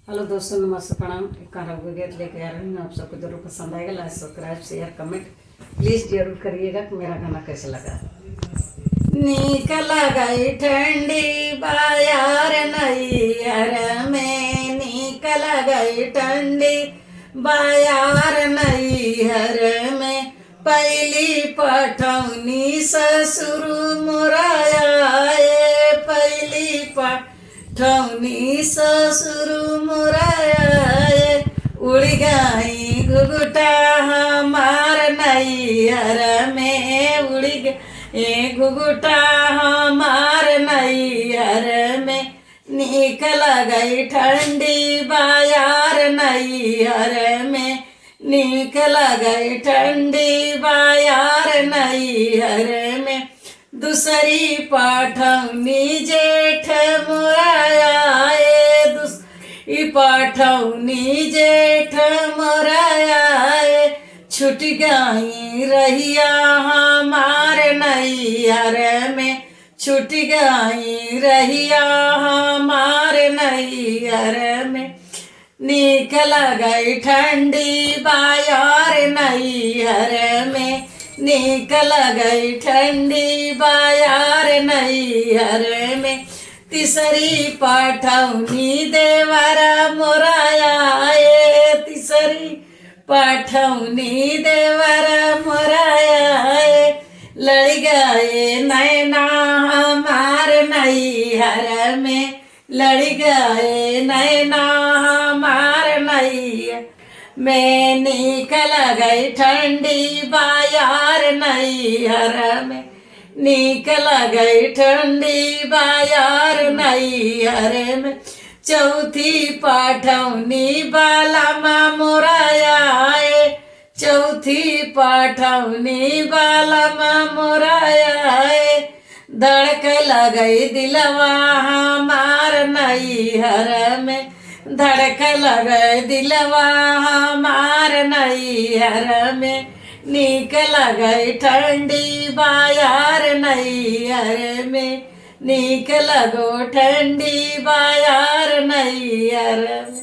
Hello दोस्तों, नमस्ते, प्रणाम। एक वीडियो लेके आ रही हूँ। आप सबको जरूर पसंद आएगा। Like, subscribe, share, comment please जरूर करिएगा कि मेरा गाना कैसा लगा। नीक लगाई ठंडी बाजार नैहर में, नीक लगाई ठंडी बाजार नैहर में, पहली पठौनी ससुर मुराए, पहली पठौनी ससुर मुराए, उड़ गई घुघुटा हमार नैहर में, उड़ गई घुघुटा हमार नैहर में, नीक लगई ठंडी बाजार नैहर में, नीक लगई ठंडी बाजार नैहर में, दूसरी पठौनी जेठ मुराए, दूसरी पठौनी जेठ मुराए, छूट गई रहिया हमार नैहर में, छूट गई रहिया हमार नैहर में, नीक लगई ठंडी बाजार नैहर में, नीक लगई ठंडी बाजार नैहर में, तीसरी पठौनी देवर मुराए, तीसरी पठौनी देवर मुराए, लड़ गए नैना हमार नैहर में, लड़ गए नैना हमार नैहर में, नीक लगई ठंडी बाजार नैहर में, नीक लगई ठंडी बाजार नैहर में, चौथी पठौनी बालमा मुराए, चौथी पठौनी बालमा मुराए, धड़क लगई दिलवा हमार नैहर में, धड़क लगई दिलवा हमार नैहर में, नीक लगई ठंडी बाजार नैहर में, नीक लगो ठंडी बाजार नैहर में।